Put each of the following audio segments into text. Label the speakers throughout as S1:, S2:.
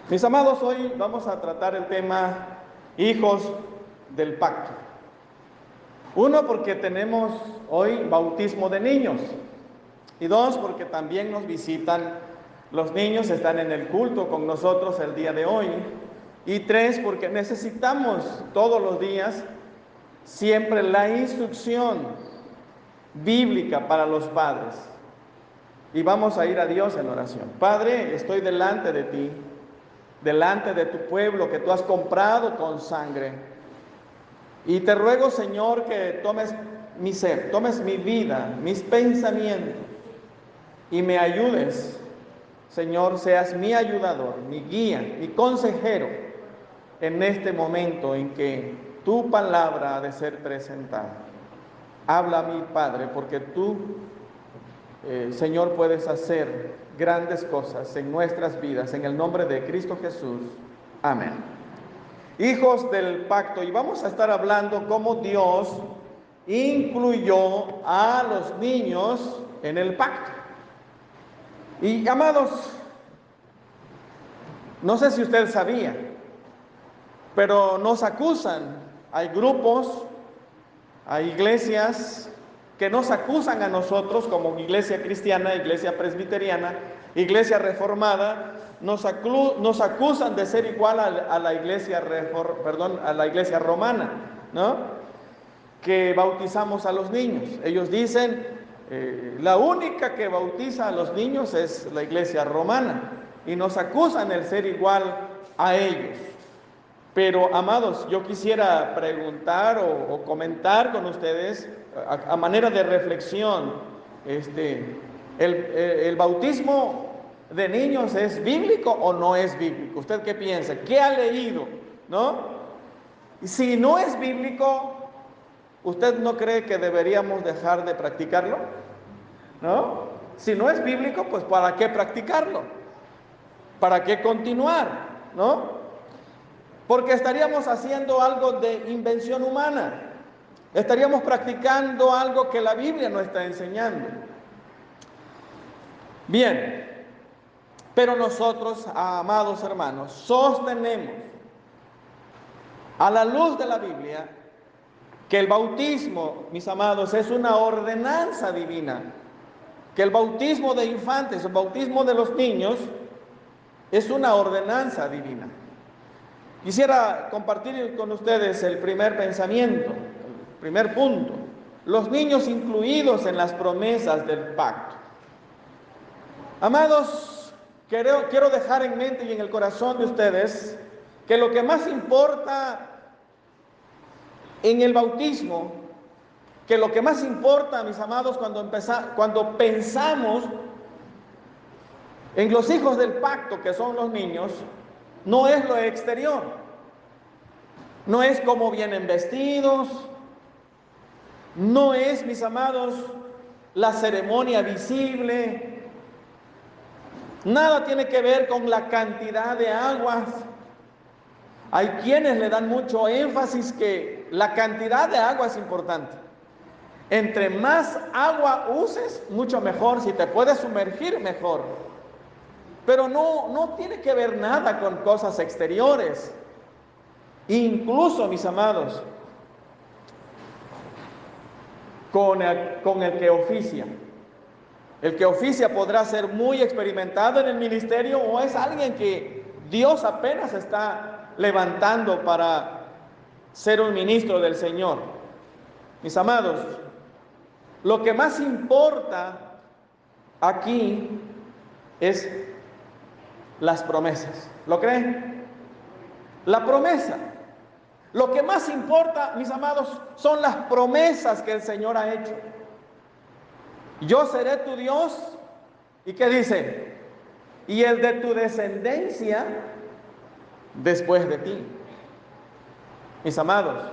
S1: Mis amados, hoy vamos a tratar el tema hijos del pacto. Uno, porque tenemos hoy bautismo de niños. Y dos, porque también nos visitan los niños, están en el culto con nosotros el día de hoy. Y tres, porque necesitamos todos los días siempre la instrucción bíblica para los padres. Y vamos a ir a Dios en oración. Padre, estoy delante de ti, delante de tu pueblo que tú has comprado con sangre. Y te ruego, Señor, que tomes mi ser, tomes mi vida, mis pensamientos y me ayudes. Señor, seas mi ayudador, mi guía, mi consejero en este momento en que tu palabra ha de ser presentada. Habla, mi Padre, porque tú, Señor, puedes hacer grandes cosas en nuestras vidas. En el nombre de Cristo Jesús. Amén. Hijos del pacto. Y vamos a estar hablando cómo Dios incluyó a los niños en el pacto. Y amados, no sé si usted sabía, pero nos acusan. Hay grupos, hay iglesias que nos acusan a nosotros como iglesia cristiana, iglesia presbiteriana, iglesia reformada, nos acusan de ser igual a la iglesia a la iglesia romana, ¿no? Que bautizamos a los niños. Ellos dicen, la única que bautiza a los niños es la iglesia romana, y nos acusan de ser igual a ellos. Pero, amados, yo quisiera preguntar o comentar con ustedes a manera de reflexión, el bautismo de niños ¿es bíblico o no es bíblico? ¿Usted qué piensa? ¿Qué ha leído? ¿No? Si no es bíblico, ¿usted no cree que deberíamos dejar de practicarlo? ¿No? Si no es bíblico, pues ¿para qué practicarlo? ¿Para qué continuar? ¿No? Porque estaríamos haciendo algo de invención humana. Estaríamos practicando algo que la Biblia no está enseñando. Bien, pero nosotros, amados hermanos, sostenemos a la luz de la Biblia que el bautismo, mis amados, es una ordenanza divina. Que el bautismo de infantes, el bautismo de los niños, es una ordenanza divina. Quisiera compartir con ustedes el primer pensamiento, el primer punto. Los niños incluidos en las promesas del pacto. Amados, quiero dejar en mente y en el corazón de ustedes que lo que más importa en el bautismo, que lo que más importa, mis amados, cuando pensamos en los hijos del pacto, que son los niños, no es lo exterior, no es cómo vienen vestidos, no es, mis amados, la ceremonia visible, nada tiene que ver con la cantidad de aguas. Hay quienes le dan mucho énfasis que la cantidad de agua es importante. Entre más agua uses, mucho mejor. Si te puedes sumergir, mejor. Pero no tiene que ver nada con cosas exteriores. Incluso, mis amados, con el que oficia. El que oficia podrá ser muy experimentado en el ministerio o es alguien que Dios apenas está levantando para ser un ministro del Señor. Mis amados, lo que más importa aquí es las promesas. ¿Lo creen? La promesa. Lo que más importa, mis amados, son las promesas que el Señor ha hecho. Yo seré tu Dios. ¿Y qué dice? Y el de tu descendencia después de ti. Mis amados,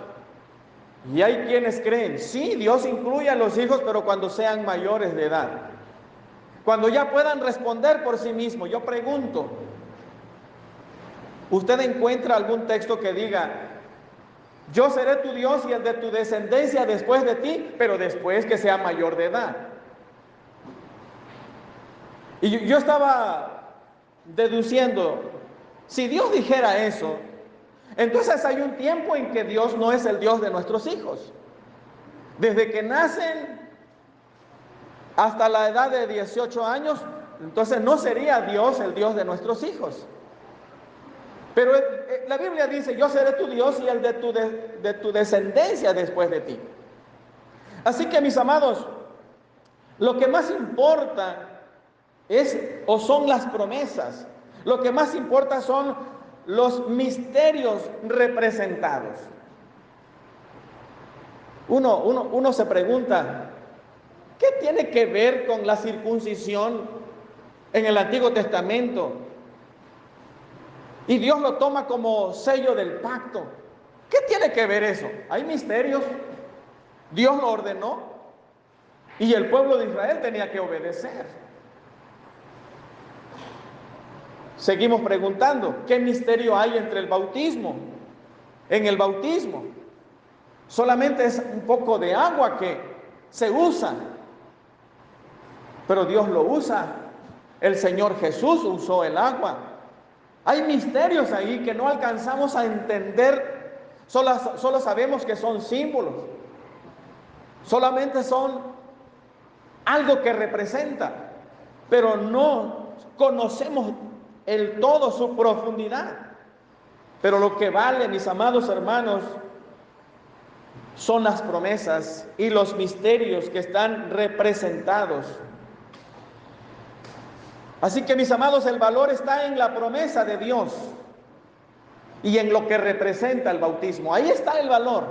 S1: y hay quienes creen, sí, Dios incluye a los hijos, pero cuando sean mayores de edad. Cuando ya puedan responder por sí mismos. Yo pregunto, ¿usted encuentra algún texto que diga, yo seré tu Dios y el de tu descendencia después de ti, pero después que sea mayor de edad? Y yo estaba deduciendo Si Dios dijera eso, entonces hay un tiempo en que Dios no es el Dios de nuestros hijos. Desde que nacen hasta la edad de 18 años, entonces no sería Dios el Dios de nuestros hijos. Pero la Biblia dice, yo seré tu Dios y el de tu descendencia después de ti. Así que, mis amados, lo que más importa son las promesas. Lo que más importa son los misterios representados. Uno se pregunta, ¿qué tiene que ver con la circuncisión en el Antiguo Testamento? Y Dios lo toma como sello del pacto. ¿Qué tiene que ver eso? Hay misterios. Dios lo ordenó y el pueblo de Israel tenía que obedecer. Seguimos preguntando, ¿qué misterio hay entre el bautismo? En el bautismo solamente es un poco de agua que se usa, pero Dios lo usa. El Señor Jesús usó el agua. Hay misterios ahí que no alcanzamos a entender, solo sabemos que son símbolos, solamente son algo que representa, pero no conocemos el todo, su profundidad. Pero lo que vale, mis amados hermanos, son las promesas y los misterios que están representados. Así que, mis amados, el valor está en la promesa de Dios y en lo que representa el bautismo. Ahí está el valor.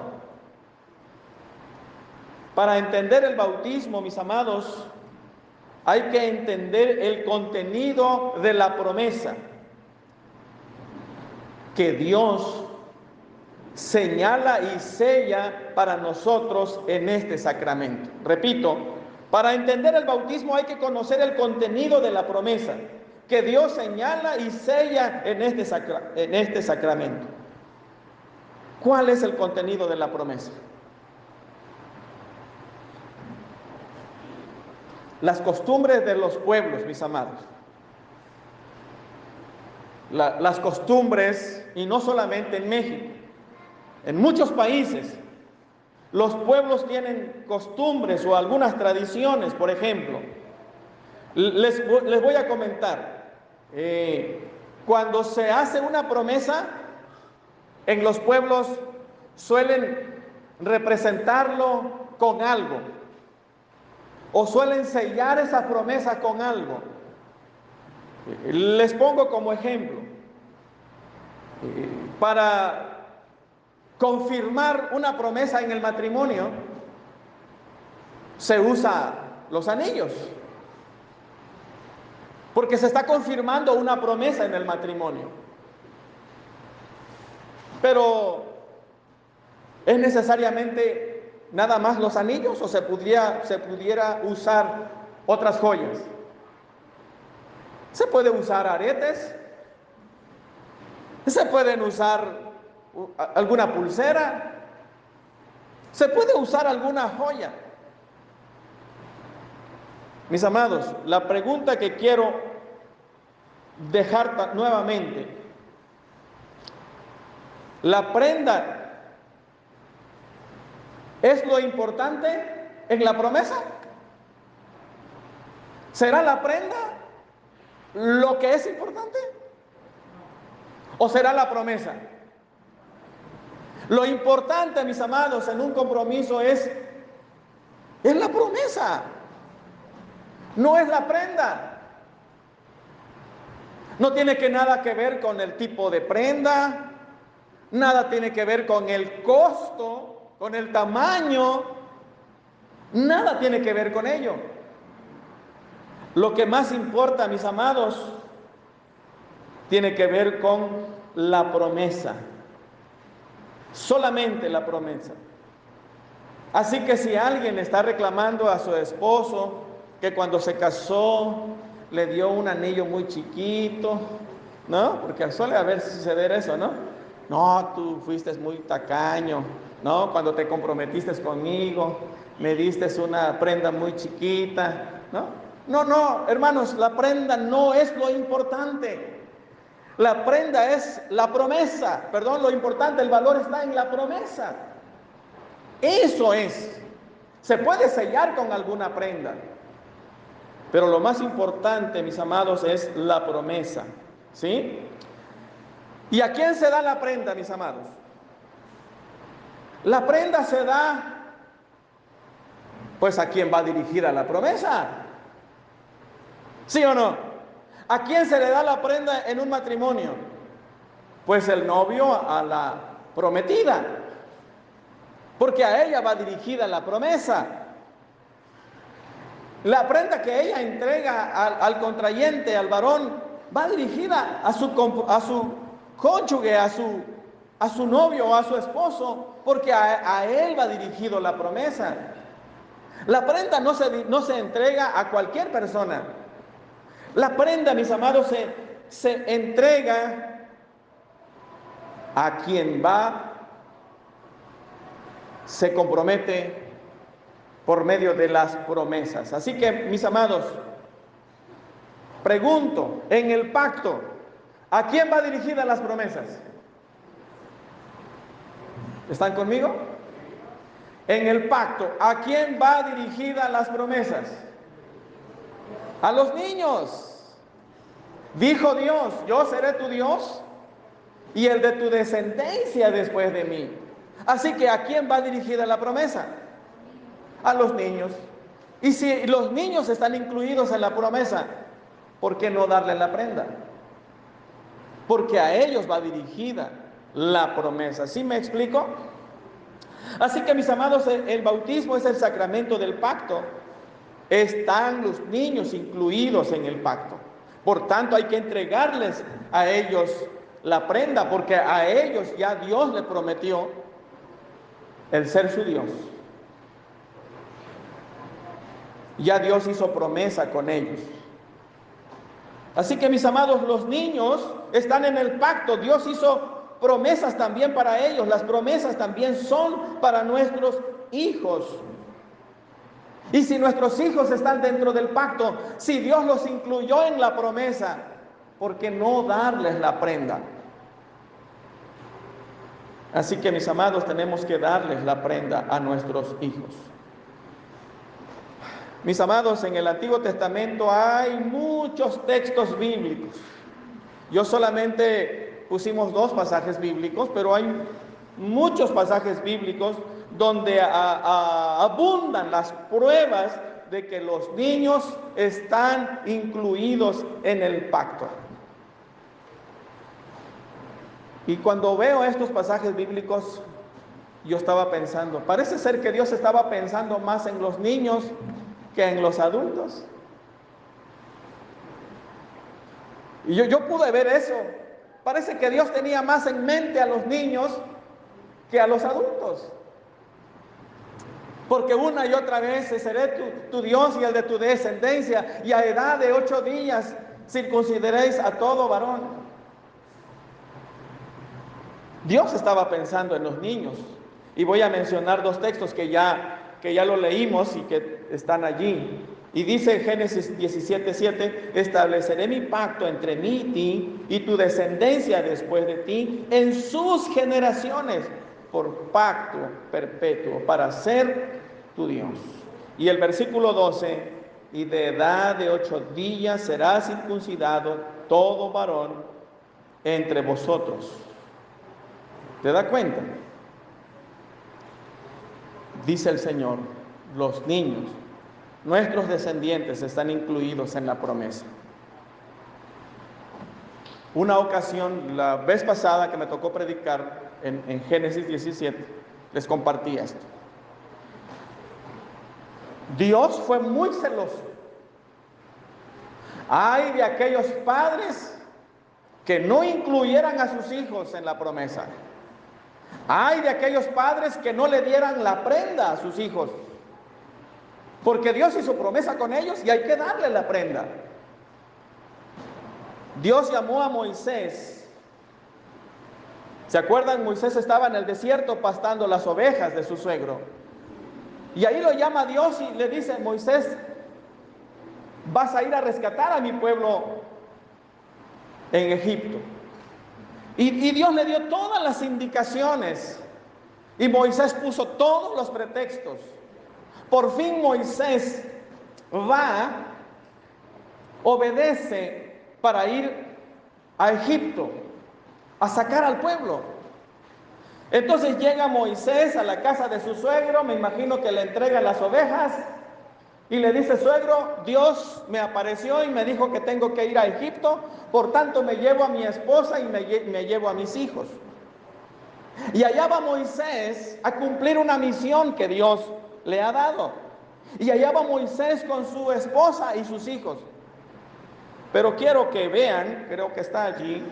S1: Para entender el bautismo, mis amados, hay que entender el contenido de la promesa que Dios señala y sella para nosotros en este sacramento. Repito, para entender el bautismo hay que conocer el contenido de la promesa que Dios señala y sella en este sacramento. ¿Cuál es el contenido de la promesa? Las costumbres de los pueblos, mis amados. Las costumbres, y no solamente en México, en muchos países, los pueblos tienen costumbres o algunas tradiciones. Por ejemplo, les voy a comentar, cuando se hace una promesa, en los pueblos suelen representarlo con algo, o suelen sellar esa promesa con algo. Les pongo como ejemplo, para confirmar una promesa en el matrimonio, se usa los anillos, porque se está confirmando una promesa en el matrimonio. Pero ¿es necesariamente nada más los anillos o se pudiera usar otras joyas? Se puede usar aretes, se pueden usar alguna pulsera, se puede usar alguna joya. Mis amados, la pregunta que quiero dejar nuevamente: ¿la prenda es lo importante en la promesa? ¿Será la prenda lo que es importante? ¿O será la promesa? Lo importante, mis amados, en un compromiso es la promesa, no es la prenda. No tiene nada que ver con el tipo de prenda, nada tiene que ver con el costo, con el tamaño, nada tiene que ver con ello. Lo que más importa, mis amados, tiene que ver con la promesa. Solamente la promesa. Así que si alguien está reclamando a su esposo que cuando se casó le dio un anillo muy chiquito, ¿no? Porque suele suceder eso, ¿no? No, tú fuiste muy tacaño, ¿no? Cuando te comprometiste conmigo, me diste una prenda muy chiquita, ¿no? No, hermanos, la prenda no es lo importante. La prenda es la promesa. Perdón, lo importante, el valor está en la promesa. Eso es. Se puede sellar con alguna prenda, pero lo más importante, mis amados, es la promesa. ¿Sí? ¿Y a quién se da la prenda, mis amados? La prenda se da, pues, a quien va dirigida la promesa. ¿Sí o no? ¿A quién se le da la prenda en un matrimonio? Pues el novio a la prometida, porque a ella va dirigida la promesa. La prenda que ella entrega al contrayente, al varón, va dirigida a su cónyuge, a su novio o a su esposo, porque a él va dirigido la promesa. La prenda no se entrega a cualquier persona. La prenda, mis amados, se entrega a quien se compromete por medio de las promesas. Así que, mis amados, pregunto, en el pacto, ¿a quién va dirigida las promesas? ¿Están conmigo? En el pacto, ¿a quién va dirigida las promesas? A los niños. Dijo Dios, yo seré tu Dios y el de tu descendencia después de mí. Así que ¿a quién va dirigida la promesa? A los niños. Y si los niños están incluidos en la promesa, ¿por qué no darle la prenda? Porque a ellos va dirigida la promesa. ¿Sí me explico? Así que, mis amados, el bautismo es el sacramento del pacto. Están los niños incluidos en el pacto. Por tanto, hay que entregarles a ellos la prenda, porque a ellos ya Dios les prometió el ser su Dios. Ya Dios hizo promesa con ellos. Así que, mis amados, los niños están en el pacto. Dios hizo promesas también para ellos. Las promesas también son para nuestros hijos. Y si nuestros hijos están dentro del pacto, si Dios los incluyó en la promesa, ¿por qué no darles la prenda? Así que, mis amados, tenemos que darles la prenda a nuestros hijos. Mis amados, en el Antiguo Testamento hay muchos textos bíblicos. Yo solamente pusimos 2 pasajes bíblicos, pero hay muchos pasajes bíblicos donde abundan las pruebas de que los niños están incluidos en el pacto. Y cuando veo estos pasajes bíblicos, yo estaba pensando, parece ser que Dios estaba pensando más en los niños que en los adultos. Y yo pude ver eso. Parece que Dios tenía más en mente a los niños que a los adultos. Porque una y otra vez seré tu Dios y el de tu descendencia, y a edad de 8 días circuncidaréis a todo varón. Dios estaba pensando en los niños. Y voy a mencionar 2 textos que ya lo leímos y que están allí. Y dice Génesis 17:7, estableceré mi pacto entre mí y ti y tu descendencia después de ti en sus generaciones por pacto perpetuo para ser tu Dios. Y el versículo 12, y de edad de 8 días será circuncidado todo varón entre vosotros. ¿Te das cuenta? Dice el Señor, los niños, nuestros descendientes están incluidos en la promesa. Una ocasión, la vez pasada que me tocó predicar en Génesis 17, les compartí esto. Dios fue muy celoso. Ay de aquellos padres que no incluyeran a sus hijos en la promesa. Ay de aquellos padres que no le dieran la prenda a sus hijos. Porque Dios hizo promesa con ellos y hay que darle la prenda. Dios llamó a Moisés. ¿Se acuerdan? Moisés estaba en el desierto pastando las ovejas de su suegro. Y ahí lo llama Dios y le dice, Moisés, vas a ir a rescatar a mi pueblo en Egipto. Y Dios le dio todas las indicaciones. Y Moisés puso todos los pretextos. Por fin Moisés va, obedece para ir a Egipto, a sacar al pueblo. Entonces llega Moisés a la casa de su suegro, me imagino que le entrega las ovejas y le dice: suegro, Dios me apareció y me dijo que tengo que ir a Egipto, por tanto me llevo a mi esposa y me llevo a mis hijos. Y allá va Moisés a cumplir una misión que Dios le ha dado. Y allá va Moisés con su esposa y sus hijos. Pero quiero que vean, creo que está allí,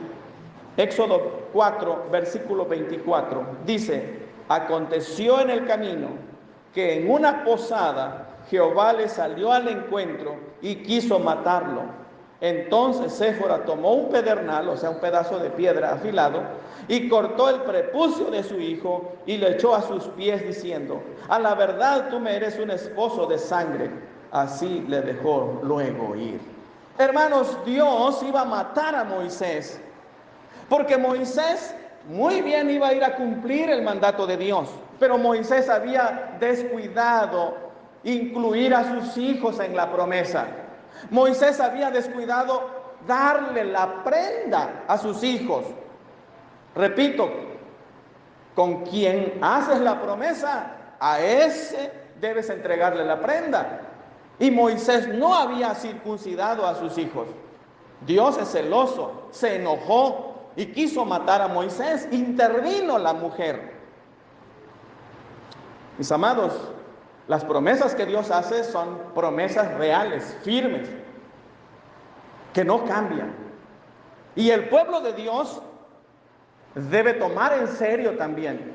S1: Éxodo 4, versículo 24. Dice: aconteció en el camino que en una posada Jehová le salió al encuentro y quiso matarlo. Entonces Séfora tomó un pedernal, o sea, un pedazo de piedra afilado, y cortó el prepucio de su hijo y lo echó a sus pies, diciendo: a la verdad tú me eres un esposo de sangre. Así le dejó luego ir. Hermanos, Dios iba a matar a Moisés, porque Moisés muy bien iba a ir a cumplir el mandato de Dios, pero Moisés había descuidado incluir a sus hijos en la promesa. Moisés había descuidado darle la prenda a sus hijos. Repito, con quien haces la promesa, a ese debes entregarle la prenda. Y Moisés no había circuncidado a sus hijos. Dios es celoso, se enojó y quiso matar a Moisés. Intervino la mujer. Mis amados, las promesas que Dios hace son promesas reales, firmes, que no cambian. Y el pueblo de Dios debe tomar en serio también.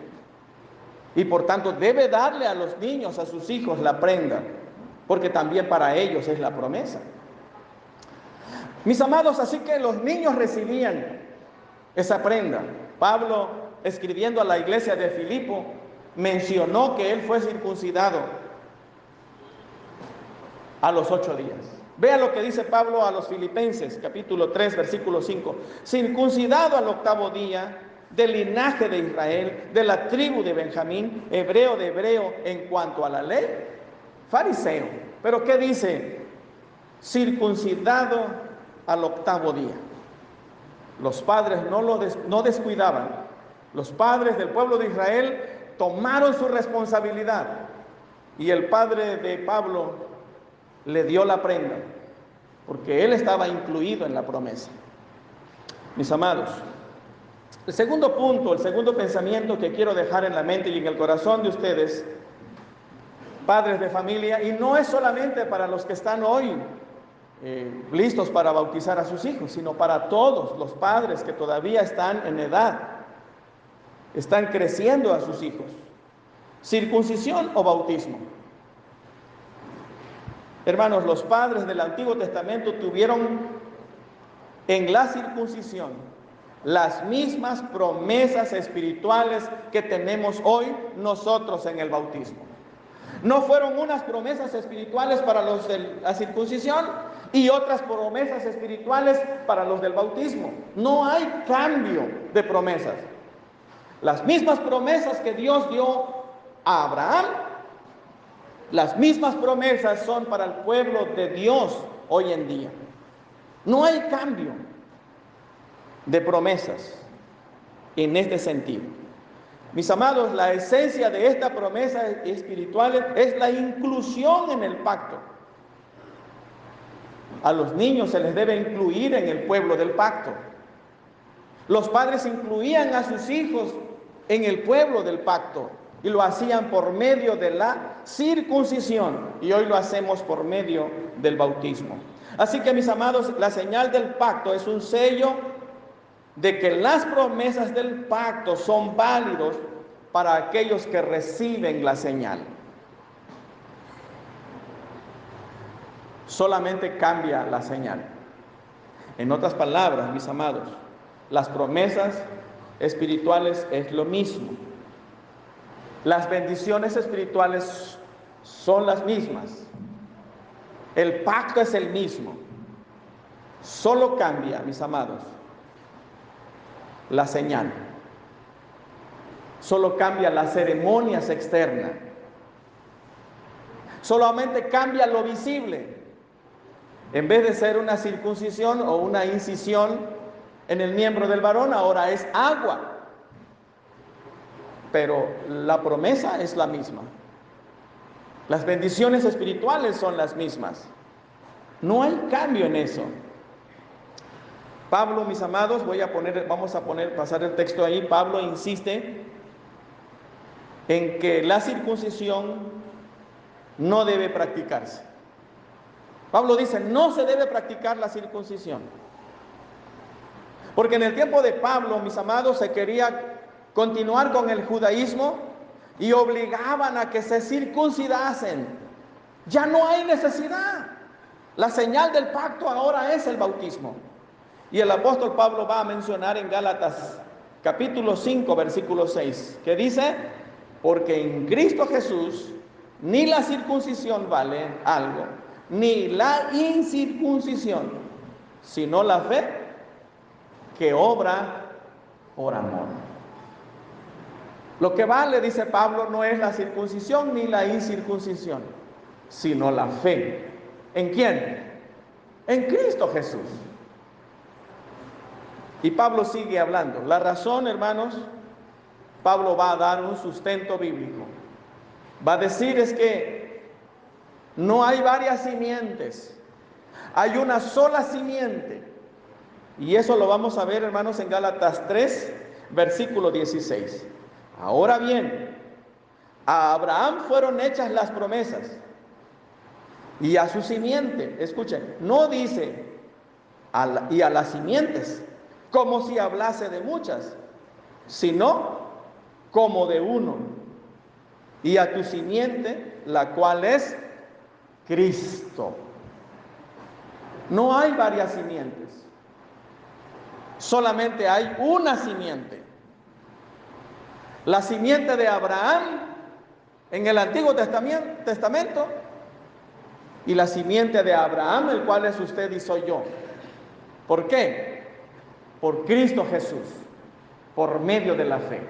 S1: Y por tanto debe darle a los niños, a sus hijos, la prenda, porque también para ellos es la promesa. Mis amados, así que los niños recibían esa prenda. Pablo, escribiendo a la iglesia de Filipo, mencionó que él fue circuncidado a los 8 días. Vea lo que dice Pablo a los Filipenses, capítulo 3, versículo 5. Circuncidado al 8º día, del linaje de Israel, de la tribu de Benjamín, hebreo de hebreo en cuanto a la ley, fariseo. Pero ¿qué dice? Circuncidado al 8º día. Los padres no descuidaban. Los padres del pueblo de Israel tomaron su responsabilidad. Y el padre de Pablo le dio la prenda, porque él estaba incluido en la promesa. Mis amados, el segundo punto, el segundo pensamiento que quiero dejar en la mente y en el corazón de ustedes, padres de familia, y no es solamente para los que están hoy listos para bautizar a sus hijos, sino para todos los padres que todavía están en edad, están creciendo a sus hijos. ¿Circuncisión o bautismo? Hermanos, los padres del Antiguo Testamento tuvieron en la circuncisión las mismas promesas espirituales que tenemos hoy nosotros en el bautismo. No fueron unas promesas espirituales para los de la circuncisión y otras promesas espirituales para los del bautismo. No hay cambio de promesas. Las mismas promesas que Dios dio a Abraham, las mismas promesas son para el pueblo de Dios hoy en día. No hay cambio de promesas en este sentido. Mis amados, la esencia de esta promesa espiritual es la inclusión en el pacto. A los niños se les debe incluir en el pueblo del pacto. Los padres incluían a sus hijos en el pueblo del pacto y lo hacían por medio de la circuncisión, y hoy lo hacemos por medio del bautismo. Así que, mis amados, la señal del pacto es un sello de que las promesas del pacto son válidos para aquellos que reciben la señal. Solamente cambia la señal. En otras palabras, mis amados, las promesas espirituales es lo mismo. Las bendiciones espirituales son las mismas. El pacto es el mismo. Solo cambia, mis amados, la señal. Solo cambia las ceremonias externas. Solamente cambia lo visible. En vez de ser una circuncisión o una incisión en el miembro del varón, ahora es agua. Pero la promesa es la misma. Las bendiciones espirituales son las mismas. No hay cambio en eso. Pablo, mis amados, pasar el texto ahí. Pablo insiste en que la circuncisión no debe practicarse. Pablo dice, no se debe practicar la circuncisión. Porque en el tiempo de Pablo, mis amados, se quería continuar con el judaísmo y obligaban a que se circuncidasen. Ya no hay necesidad. La señal del pacto ahora es el bautismo. Y el apóstol Pablo va a mencionar en Gálatas capítulo 5, versículo 6, que dice, porque en Cristo Jesús ni la circuncisión vale algo, ni la incircuncisión, sino la fe que obra por amor. Lo que vale, dice Pablo, no es la circuncisión ni la incircuncisión, sino la fe. ¿En quién? En Cristo Jesús. Y Pablo sigue hablando. La razón, hermanos, Pablo va a dar un sustento bíblico. Va a decir es que no hay varias simientes, hay una sola simiente. Y eso lo vamos a ver, hermanos, en Gálatas 3, versículo 16. Ahora bien, a Abraham fueron hechas las promesas y a su simiente, escuchen, no dice y a las simientes, como si hablase de muchas, sino como de uno, y a tu simiente, la cual es Cristo. No hay varias simientes, solamente hay una simiente. La simiente de Abraham en el Antiguo Testamento y la simiente de Abraham, el cual es usted y soy yo. ¿Por qué? Por Cristo Jesús, por medio de la fe.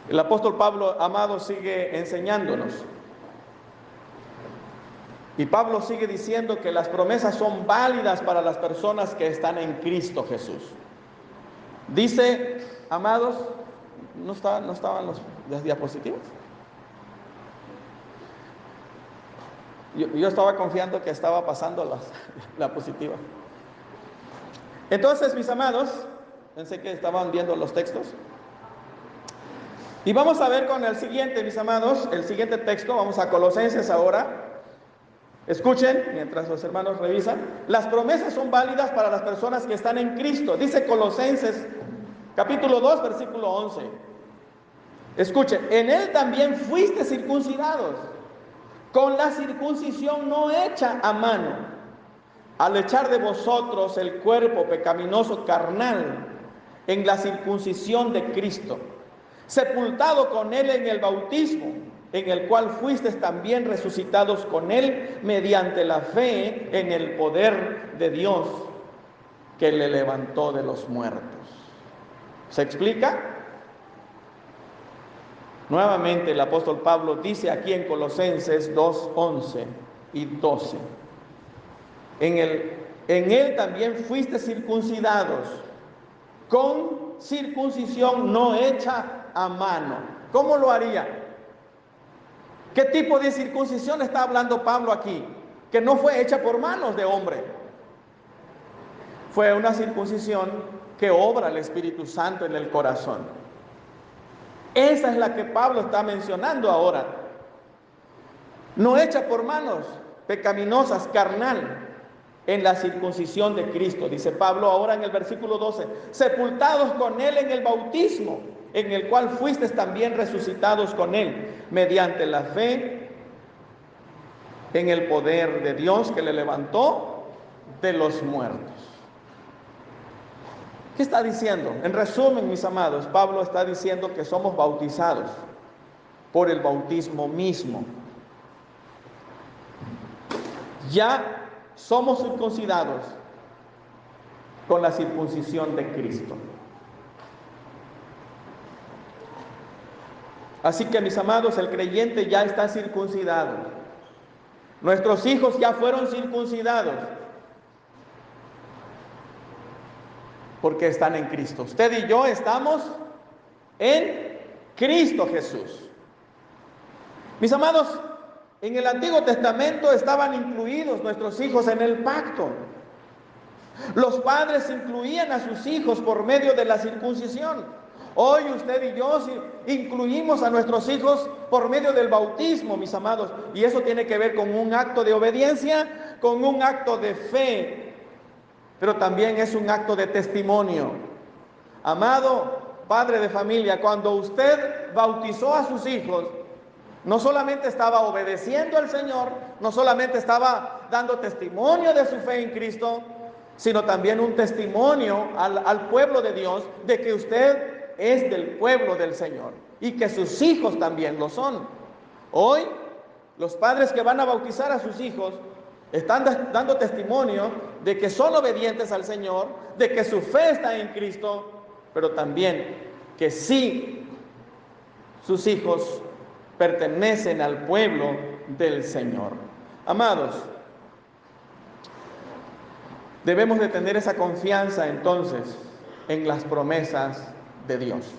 S1: El apóstol Pablo, amado, sigue enseñándonos. Y Pablo sigue diciendo que las promesas son válidas para las personas que están en Cristo Jesús. Dice, amados, ¿no estaban las diapositivas? Yo estaba confiando que estaba pasando la diapositiva. Entonces, mis amados, pensé que estaban viendo los textos. Y vamos a ver con el siguiente, mis amados, el siguiente texto. Vamos a Colosenses ahora. Escuchen, mientras los hermanos revisan. Las promesas son válidas para las personas que están en Cristo. Dice Colosenses, capítulo 2, versículo 11. Escuchen, en él también fuiste circuncidados, con la circuncisión no hecha a mano, al echar de vosotros el cuerpo pecaminoso carnal en la circuncisión de Cristo, sepultado con él en el bautismo, en el cual fuisteis también resucitados con él mediante la fe en el poder de Dios que le levantó de los muertos. ¿Se explica? Nuevamente el apóstol Pablo dice aquí en Colosenses 2, 11 y 12. En él también fuiste circuncidados con circuncisión no hecha a mano. ¿Cómo lo haría? ¿Qué tipo de circuncisión está hablando Pablo aquí? Que no fue hecha por manos de hombre. Fue una circuncisión que obra el Espíritu Santo en el corazón. Esa es la que Pablo está mencionando ahora. No hecha por manos pecaminosas, carnal, en la circuncisión de Cristo, dice Pablo ahora en el versículo 12, sepultados con él en el bautismo, en el cual fuisteis también resucitados con él, mediante la fe en el poder de Dios que le levantó de los muertos. ¿Qué está diciendo? En resumen, mis amados, Pablo está diciendo que somos bautizados por el bautismo mismo. Ya somos circuncidados con la circuncisión de Cristo. Así que, mis amados, el creyente ya está circuncidado. Nuestros hijos ya fueron circuncidados porque están en Cristo. Usted y yo estamos en Cristo Jesús. Mis amados, en el Antiguo Testamento estaban incluidos nuestros hijos en el pacto. Los padres incluían a sus hijos por medio de la circuncisión. Hoy usted y yo incluimos a nuestros hijos por medio del bautismo, mis amados. Y eso tiene que ver con un acto de obediencia, con un acto de fe, pero también es un acto de testimonio. Amado padre de familia, cuando usted bautizó a sus hijos, no solamente estaba obedeciendo al Señor, no solamente estaba dando testimonio de su fe en Cristo, sino también un testimonio al pueblo de Dios de que usted es del pueblo del Señor y que sus hijos también lo son. Hoy, los padres que van a bautizar a sus hijos están dando testimonio de que son obedientes al Señor, de que su fe está en Cristo, pero también que sí, sus hijos pertenecen al pueblo del Señor. Amados, debemos de tener esa confianza entonces en las promesas de Dios.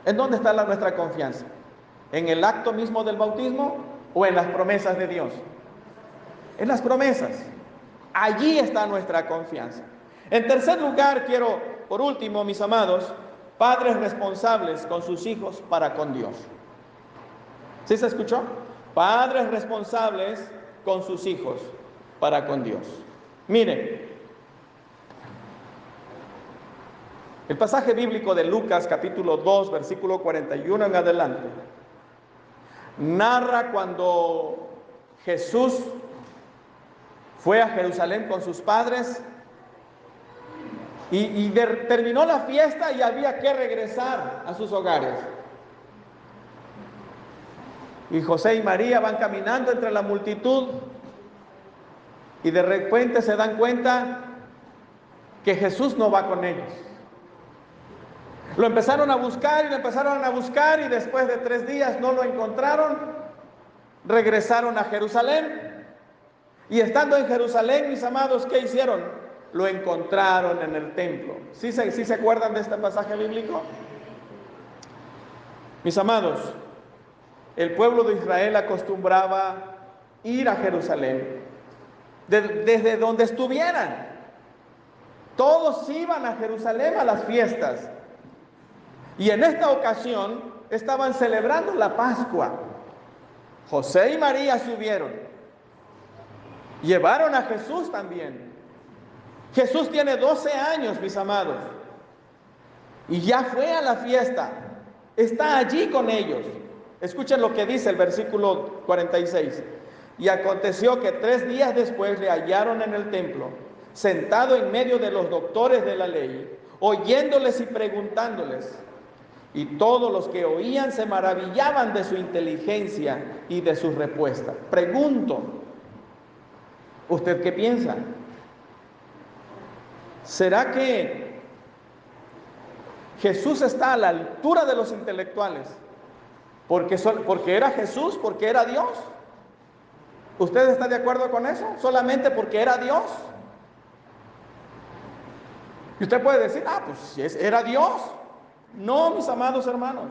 S1: ¿En dónde está nuestra confianza? ¿En el acto mismo del bautismo o en las promesas de Dios? En las promesas. Allí está nuestra confianza. En tercer lugar, quiero, por último, mis amados, padres responsables con sus hijos para con Dios. ¿Sí se escuchó? Padres responsables con sus hijos para con Dios. Miren, el pasaje bíblico de Lucas capítulo 2, versículo 41 en adelante, narra cuando Jesús fue a Jerusalén con sus padres y terminó la fiesta y había que regresar a sus hogares. Y José y María van caminando entre la multitud y de repente se dan cuenta que Jesús no va con ellos. Lo empezaron a buscar y lo empezaron a buscar y después de 3 días no lo encontraron. Regresaron a Jerusalén y estando en Jerusalén, mis amados, ¿qué hicieron? Lo encontraron en el templo. ¿Sí se acuerdan de este pasaje bíblico? Mis amados, el pueblo de Israel acostumbraba ir a Jerusalén desde donde estuvieran. Todos iban a Jerusalén a las fiestas. Y en esta ocasión estaban celebrando la Pascua. José y María subieron. Llevaron a Jesús también. Jesús tiene 12 años, mis amados. Y ya fue a la fiesta. Está allí con ellos. Escuchen lo que dice el versículo 46. Y aconteció que 3 días después le hallaron en el templo, sentado en medio de los doctores de la ley, oyéndoles y preguntándoles. Y todos los que oían se maravillaban de su inteligencia y de sus respuestas. Pregunto, ¿usted qué piensa? ¿Será que Jesús está a la altura de los intelectuales? ¿Porque era Jesús? ¿Porque era Dios? ¿Usted está de acuerdo con eso? ¿Solamente porque era Dios? Y usted puede decir, pues si era Dios. No, mis amados hermanos.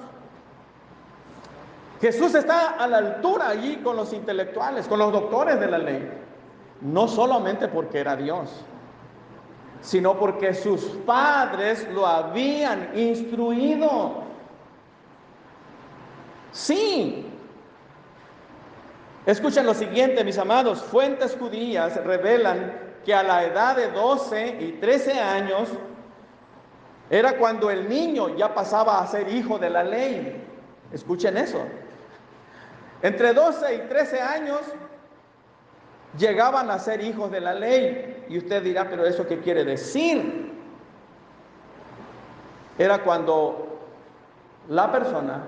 S1: Jesús está a la altura allí con los intelectuales, con los doctores de la ley. No solamente porque era Dios, sino porque sus padres lo habían instruido. Sí. Escuchen lo siguiente, mis amados. Fuentes judías revelan que a la edad de 12 y 13 años era cuando el niño ya pasaba a ser hijo de la ley. Escuchen eso. Entre 12 y 13 años llegaban a ser hijos de la ley. Y usted dirá, pero ¿eso qué quiere decir? Era cuando la persona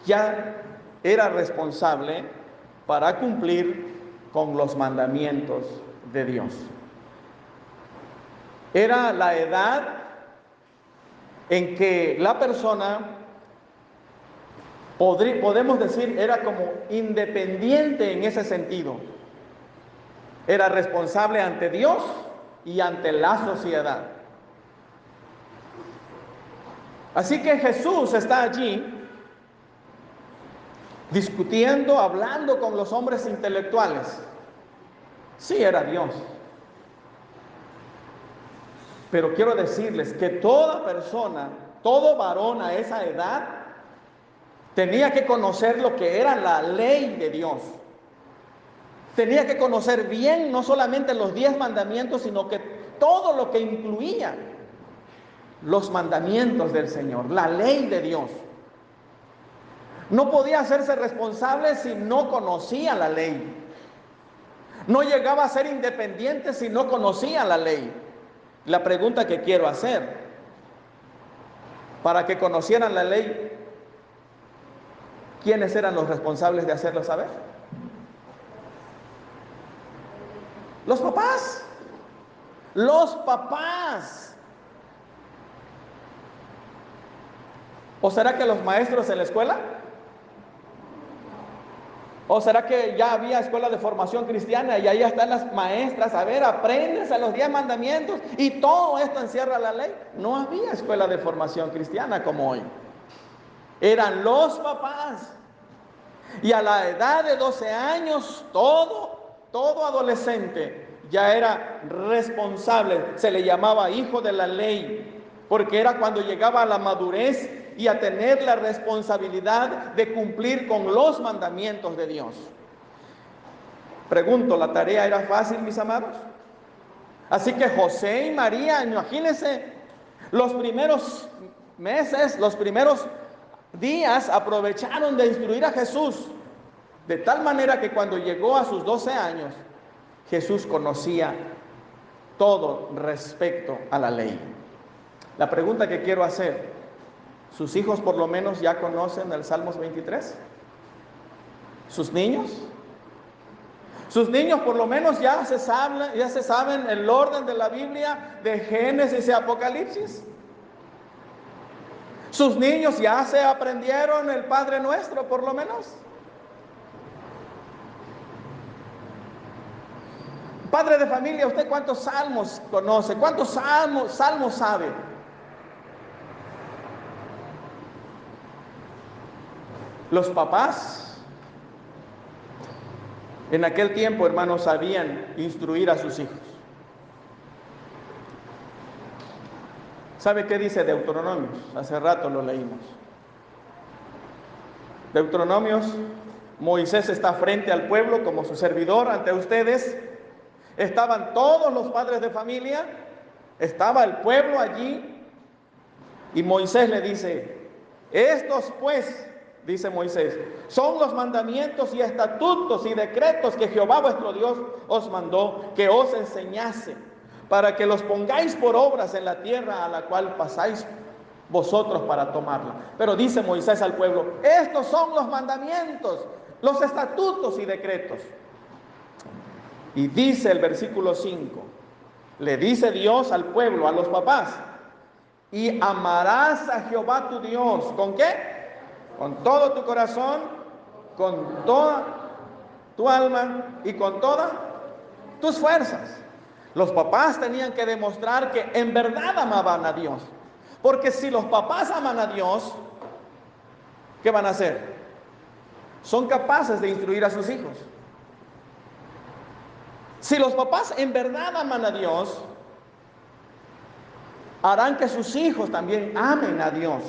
S1: ya era responsable para cumplir con los mandamientos de Dios. Era la edad en que la persona, podemos decir, era como independiente en ese sentido. Era responsable ante Dios y ante la sociedad. Así que Jesús está allí discutiendo, hablando con los hombres intelectuales. Sí, era Dios. Pero quiero decirles que toda persona, todo varón a esa edad, tenía que conocer lo que era la ley de Dios. Tenía que conocer bien no solamente los 10 mandamientos, sino que todo lo que incluía los mandamientos del Señor, la ley de Dios. No podía hacerse responsable si no conocía la ley. No llegaba a ser independiente si no conocía la ley. La pregunta que quiero hacer, para que conocieran la ley, ¿quiénes eran los responsables de hacerlo saber? Los papás. Los papás. ¿O será que los maestros en la escuela? ¿O será que ya había escuela de formación cristiana y ahí están las maestras? A ver, apréndense los 10 mandamientos y todo esto encierra la ley. No había escuela de formación cristiana como hoy. Eran los papás. Y a la edad de 12 años, todo adolescente ya era responsable. Se le llamaba hijo de la ley, porque era cuando llegaba a la madurez y a tener la responsabilidad de cumplir con los mandamientos de Dios. Pregunto, ¿la tarea era fácil, mis amados? Así que José y María, imagínense, los primeros meses, los primeros días aprovecharon de instruir a Jesús, de tal manera que cuando llegó a sus 12 años, Jesús conocía todo respecto a la ley. La pregunta que quiero hacer, ¿sus hijos por lo menos ya conocen el Salmos 23? ¿Sus niños? Sus niños por lo menos ya se saben el orden de la Biblia, de Génesis y Apocalipsis. Sus niños ya se aprendieron el Padre Nuestro por lo menos. Padre de familia, ¿usted cuántos salmos conoce? ¿Cuántos salmos sabe? Los papás en aquel tiempo, hermanos, sabían instruir a sus hijos. ¿Sabe qué dice Deuteronomios? Hace rato lo leímos. Deuteronomios, Moisés está frente al pueblo como su servidor ante ustedes. Estaban todos los padres de familia, estaba el pueblo allí, y Moisés le dice: estos pues, dice Moisés, son los mandamientos y estatutos y decretos que Jehová vuestro Dios os mandó que os enseñase, para que los pongáis por obras en la tierra a la cual pasáis vosotros para tomarla. Pero dice Moisés al pueblo: estos son los mandamientos, los estatutos y decretos. Y dice el versículo 5, le dice Dios al pueblo, a los papás: y amarás a Jehová tu Dios, ¿con qué? Con todo tu corazón, con toda tu alma y con todas tus fuerzas. Los papás tenían que demostrar que en verdad amaban a Dios. Porque si los papás aman a Dios, ¿qué van a hacer? Son capaces de instruir a sus hijos. Si los papás en verdad aman a Dios, harán que sus hijos también amen a Dios.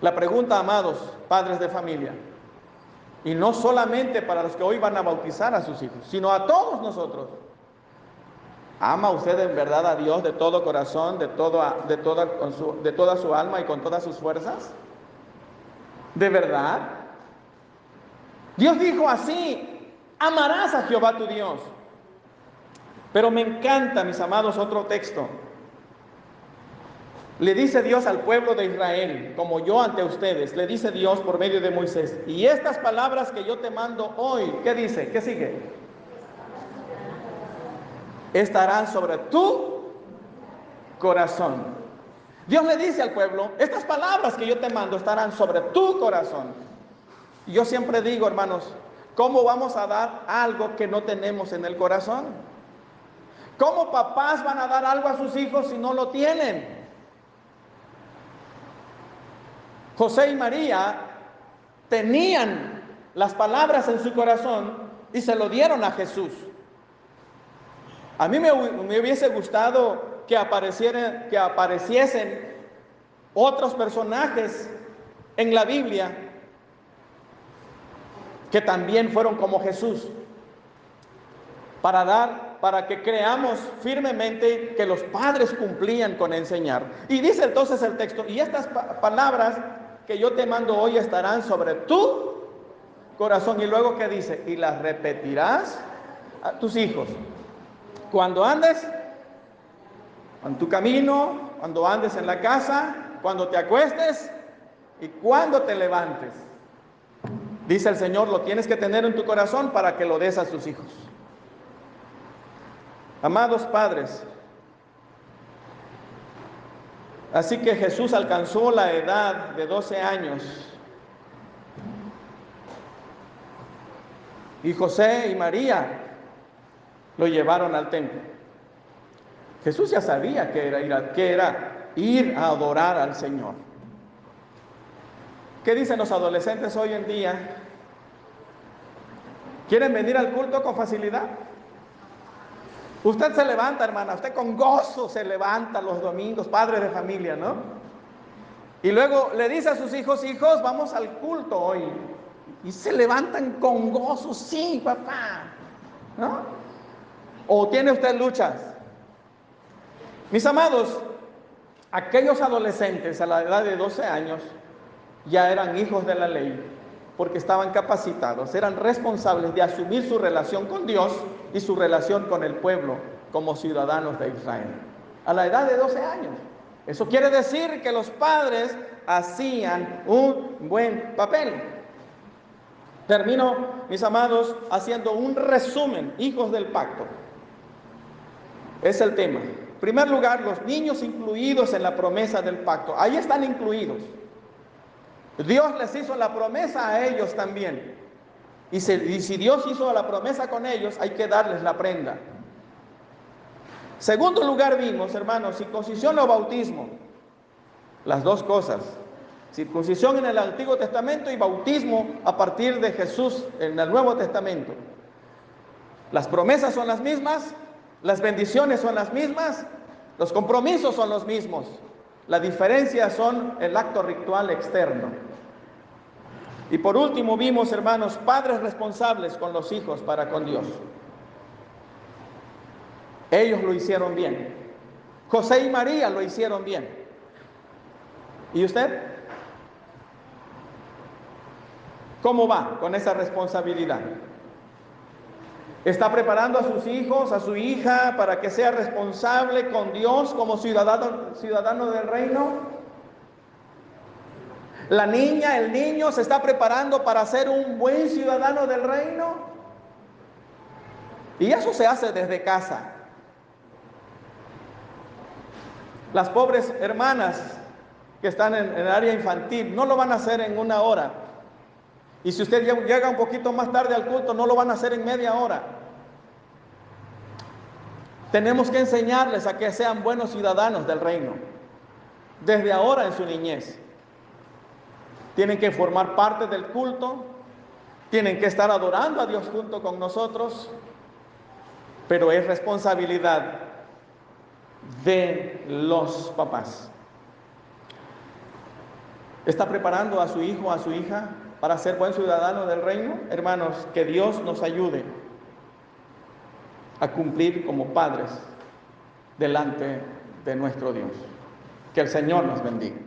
S1: La pregunta, amados padres de familia, y no solamente para los que hoy van a bautizar a sus hijos, sino a todos nosotros: ¿ama usted en verdad a Dios de todo corazón, de toda su alma y con todas sus fuerzas? ¿De verdad? Dios dijo así: amarás a Jehová tu Dios. Pero me encanta, mis amados, otro texto. Le dice Dios al pueblo de Israel, como yo ante ustedes, le dice Dios por medio de Moisés: y estas palabras que yo te mando hoy, ¿qué dice? ¿Qué sigue? Estarán sobre tu corazón. Dios le dice al pueblo, estas palabras que yo te mando estarán sobre tu corazón. Y yo siempre digo, hermanos, ¿cómo vamos a dar algo que no tenemos en el corazón? ¿Cómo papás van a dar algo a sus hijos si no lo tienen? José y María tenían las palabras en su corazón y se lo dieron a Jesús. A mí me hubiese gustado que apareciesen otros personajes en la Biblia que también fueron como Jesús, para que creamos firmemente que los padres cumplían con enseñar. Y dice entonces el texto, y estas palabras que yo te mando hoy estarán sobre tu corazón. Y luego ¿qué dice? Y las repetirás a tus hijos cuando andes en tu camino, cuando andes en la casa, cuando te acuestes y cuando te levantes. Dice el Señor, lo tienes que tener en tu corazón para que lo des a tus hijos. Amados padres, así que Jesús alcanzó la edad de 12 años y José y María lo llevaron al templo. Jesús ya sabía que era ir a adorar al Señor. ¿Qué dicen los adolescentes hoy en día? ¿Quieren venir al culto con facilidad? Usted se levanta, hermana, usted con gozo se levanta los domingos, padre de familia, ¿no? Y luego le dice a sus hijos, hijos, vamos al culto hoy. Y se levantan con gozo, sí, papá, ¿no? ¿O tiene usted luchas? Mis amados, aquellos adolescentes a la edad de 12 años ya eran hijos de la ley, porque estaban capacitados, eran responsables de asumir su relación con Dios y su relación con el pueblo como ciudadanos de Israel. A la edad de 12 años. Eso quiere decir que los padres hacían un buen papel. Termino, mis amados, haciendo un resumen, hijos del pacto. Es el tema. En primer lugar, los niños incluidos en la promesa del pacto. Ahí están incluidos. Dios les hizo la promesa a ellos también. Y si Dios hizo la promesa con ellos, hay que darles la prenda. Segundo lugar vimos, hermanos, circuncisión o bautismo. Las dos cosas. Circuncisión en el Antiguo Testamento y bautismo a partir de Jesús en el Nuevo Testamento. Las promesas son las mismas, las bendiciones son las mismas, los compromisos son los mismos. La diferencia son el acto ritual externo. Y por último vimos, hermanos, padres responsables con los hijos para con Dios. Ellos lo hicieron bien. José y María lo hicieron bien. ¿Y usted? ¿Cómo va con esa responsabilidad? ¿Está preparando a sus hijos, a su hija, para que sea responsable con Dios como ciudadano del reino? ¿La niña, el niño se está preparando para ser un buen ciudadano del reino? Y eso se hace desde casa. Las pobres hermanas que están en el área infantil no lo van a hacer en 1 hora. Y si usted llega un poquito más tarde al culto, no lo van a hacer en media hora. Tenemos que enseñarles a que sean buenos ciudadanos del reino, desde ahora en su niñez. Tienen que formar parte del culto, tienen que estar adorando a Dios junto con nosotros, pero es responsabilidad de los papás. ¿Está preparando a su hijo, a su hija para ser buen ciudadano del reino? Hermanos, que Dios nos ayude a cumplir como padres delante de nuestro Dios. Que el Señor nos bendiga.